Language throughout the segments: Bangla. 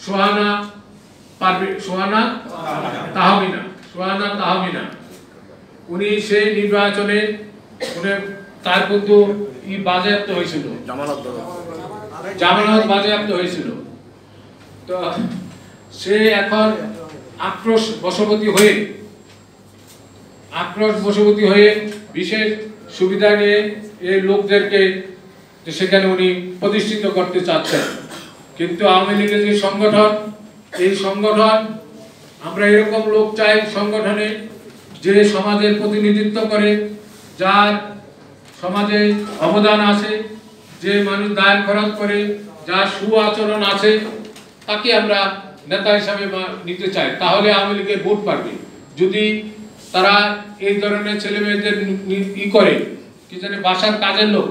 সোহানা তাহমিনা উনি সেই নির্বাচনে তার কিন্তু বাজেয়াপ্ত হয়েছিল, জামানত বাজেয়াপ্ত হয়েছিল। তো সে এখন আক্রোশ বশবর্তী হয়ে বিশেষ সুবিধা নিয়ে এই লোকদেরকে সেখানে উনি প্রতিষ্ঠিত করতে চাচ্ছেন। কিন্তু আওয়ামী লীগের যে সংগঠন, এই সংগঠন আমরা এরকম লোক চাই সংগঠনে যে সমাজের প্রতিনিধিত্ব করে, যার সমাজে অবদান আছে, যে মানুষ দান খরচ করে, যার সুআচরণ আছে, তাকে আমরা নেতা হিসাবে নিতে চাই। তাহলে আওয়ামী লীগের ভোট পাবে। যদি তারা এই ধরনের ছেলে মেয়েদের করে কি জানে বাসার কাজের লোক,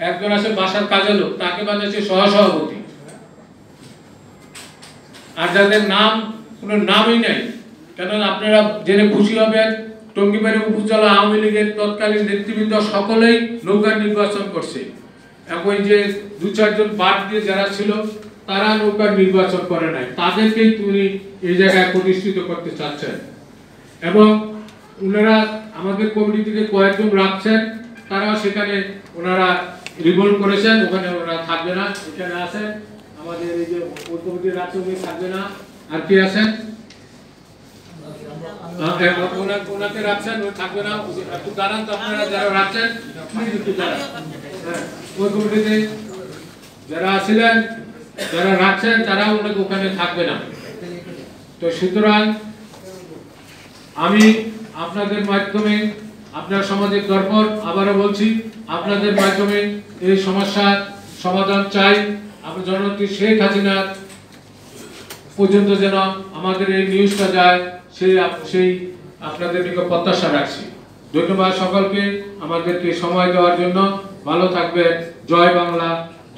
একজন আছে বাসার কাজের লোক, তাকে বানাচ্ছে সহসভাপতি, আর যাদের নাম কোনো নামই নেই। কেন আপনারা জেনে খুশি হবেন, টঙ্গীবাড়ি উপজেলা আওয়ামী লীগের তৎকালীন নেতৃবৃন্দ সকলেই নৌকা নির্বাচন করছে। এখন যে 2-4 জন বাদ দিয়ে যারা ছিল তারা নৌকার নির্বাচন করে নাই, তাদেরকেই তিনি এই জায়গায় প্রতিষ্ঠিত করতে চাচ্ছেন। এবং ওনারা আমাদের কমিটি থেকে কয়েকজন রাখছেন, তারাও সেখানে ওনারা রিভোল্ট করেছেন, ওখানে ওনারা থাকবে না। এখানে আছেন আমাদের এই যে ওই কমিটির রাখছেন, উনি থাকবে না। আর কি আছেন ওনাকে রাখছেন, ওই থাকবে না। একটু দাঁড়ান তো, আপনারা যারা রাখছেন ওই কমিটিতে যারা আছিলেন, যারা রাখছেন, তারা ওনাকে ওখানে থাকবে না। তো সুতরাং আমি আপনাদের মাধ্যমে আপনার সমাজের দর্পণ আবারও বলছি, আপনাদের মাধ্যমে এই সমস্যার সমাধান চাই। আমরা জননেত্রী শেখ হাসিনার পর্যন্ত যেন আমাদের এই নিউজটা যায়, সেই আপনাদের নিকট প্রত্যাশা রাখছি। ধন্যবাদ সকলকে আমাদেরকে সময় দেওয়ার জন্য। ভালো থাকবেন। জয় বাংলা,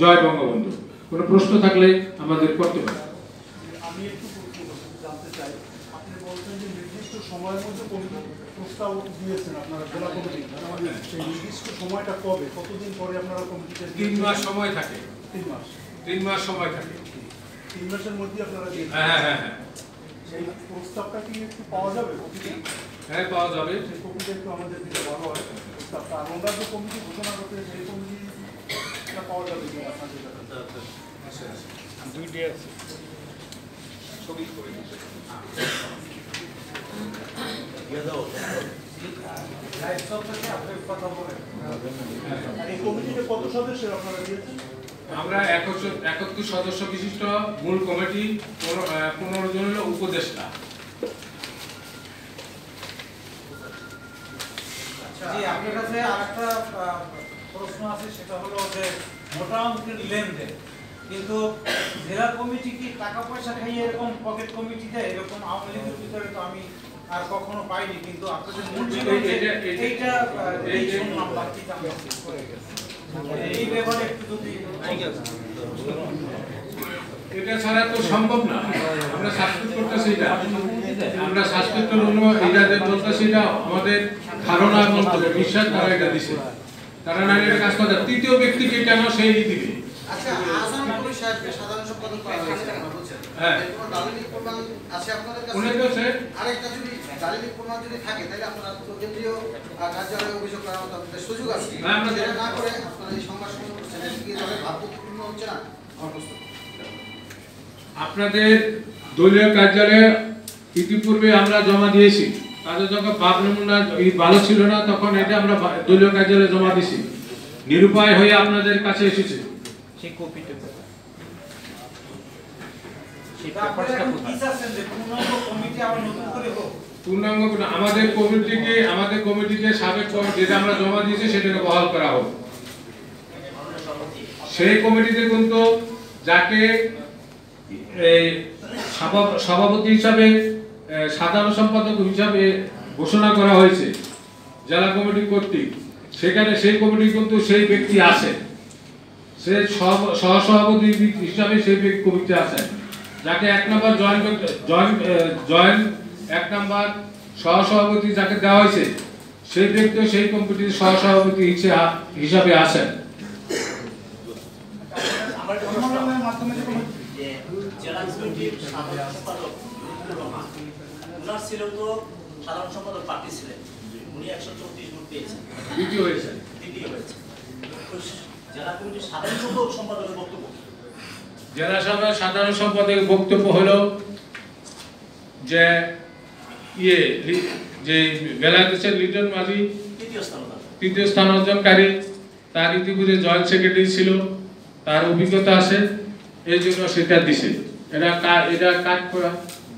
জয় বঙ্গবন্ধু। কোনো প্রশ্ন থাকলে আমাদের করতে পারেন। আমি একটু জানতে চাই, আপনি বলছেন যে নির্দিষ্ট সময়ের মধ্যে প্রস্তাব দিয়েছেন আপনারা জেলা কমিটি, সেই নির্দিষ্ট সময়টা কবে, কতদিন পরে আপনারা কমিটিতে? 3 মাস সময় থাকে। 3 মাস সময় থাকে। 3 মাসের মধ্যে আপনারা দিয়েছেন? হ্যাঁ। সেই প্রস্তাবটা কি একটু পাওয়া যাবে? হ্যাঁ, পাওয়া যাবে। সেই কমিটি একটু আমাদের দিতে ভালো হয় প্রস্তাবটা। আর ওনারা যে কমিটি ঘোষণা করতে, সেই কমিটিটা পাওয়া যাবে কি আপনাদের কাছে? আচ্ছা, দুইটি আছে, ছবি করে দিতে। এই কমিটিতে কত সদস্য আপনারা দিয়েছেন? আমরা 71 সদস্য বিশিষ্ট মূল কমিটি, 15 জন হলো উপদেষ্টা। জি, আপনার কাছে আরেকটা প্রশ্ন আছে, সেটা হলো যে মোটা অঙ্কের লেনদেন, কিন্তু জেলা কমিটি কি টাকা পয়সা খাইয়ে এরকম পকেট কমিটি দেয়? এরকম আওয়ামী লীগের ভিতরে তো আমি আর কখনো পাইনি, কিন্তু আপনাদের মূল এইটা এই শুনলাম বাকিটা আমি করে গেছি। এই ব্যাপারে একটু যদি এটা ছাড়া তো সম্ভব না। আমরা সাবস্ক্রাইব করতেছি, এটা আমরা সাবস্ক্রাইব করব, এটা যে বলতেছি, এটা আমাদের ধারণা এবং বিশ্বাস দ্বারা এটা দিছে। তারা না এটা কাজ করে। তৃতীয় ব্যক্তিকে কেন সেই দিবে? আচ্ছা, আসাম পুলিশ সাহেবকে সাধারণ সম্পাদক বলছেন, হ্যাঁ, কোনো দালিলিক প্রমাণ আছে আপনাদের কাছে? অনেক আছে। আরেকটা যদি দালিলিক প্রমাণ যদি থাকে, তাহলে আপনারা কেন্দ্রীয় কার্যালয়ে অভিযোগ করার মতো আপনাদের সুযোগ আছে। আমরা যেটা না করে আপনারা এই সংবাদ সম্মেলন করছেন, এটা কি তাহলে ভাবপূর্ণ হচ্ছে না? আমার প্রশ্ন। আপনাদের দলীয় কার্যালয়ে ইতিপূর্বে আমরা জমা দিয়েছি। তাদের যখন বাপ নমুনা ভালো ছিল না, তখন এটা আমরা দলীয় কার্যালয়ে জমা দিয়েছি। নিরুপায় হয়ে আপনাদের কাছে এসেছে। সেই কপিটা পূর্ণাঙ্গ আমাদের কমিটিতে সাবেক যেটা আমরা জমা দিয়েছি সেটাকে বহাল করা হোক। সেই কমিটিতে কিন্তু যাকে সভাপতি হিসাবে, সাধারণ সম্পাদক হিসাবে ঘোষণা করা হয়েছে জেলা কমিটি কর্তৃক, সেখানে সেই কমিটি কিন্তু সেই ব্যক্তি আছে, সে সহসভাপতি হিসাবে সেই ব্যক্তি কমিটিতে আছেন। যাকে 1 নম্বর জয়েন্ট 1 নম্বর সহসভাপতি যাকে দেওয়া হয়েছে, সেই ব্যক্তি সেই কমিটির সহসভাপতি হিসাবে আছেন। জেলা কমিটির সাধারণ সম্পাদক ওনার ছেলেও তো সাধারণ সম্পাদক প্রার্থী ছিলেন, উনি 134 ভোট পেয়েছেন, দ্বিতীয় হয়েছে। তো জেলা কমিটির সাধারণ সম্পাদকের বক্তব্য, জেলা সভার সাধারণ সম্পাদকের বক্তব্য হলো যে যে বেলাদেশের লিটন মাঝি তৃতীয় স্থান অর্জনকারী, তার ইতিপূর্বে জয়েন্ট সেক্রেটারি ছিল, তার অভিজ্ঞতা আছে, এই জন্য সেটা দিছে। এটা কাজ করা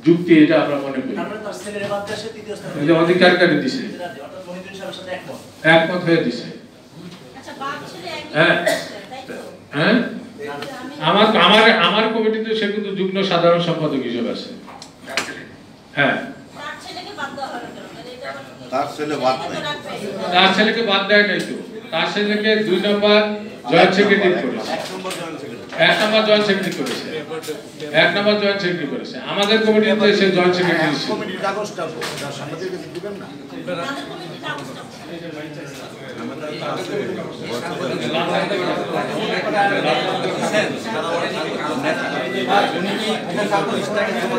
যুক্তি, এটা আমরা মনে করি। অধিকারকারী দিছে, একমত হয়ে দিছে। হ্যাঁ হ্যাঁ, আমার কমিটিতে সে কিন্তু যুগ্ম সাধারণ সম্পাদক হিসেবে আছে। হ্যাঁ, তার ছেলেকে বাদ দেয় নাই তো, তার ছেলেকে 2 নম্বর জয়েন্ট সেক্রেটারি করেছে, 1 নম্বর জয়েন্ট সেক্রেটারি করেছে, 1 নম্বর জয়েন্ট সেক্রেটারি করেছে। আমাদের কমিটিতে সে জয়েন্ট সেক্রেটারি ছিল। কমিটির কাগজটা সাংবাদিকদের দিবেন না? উনি কি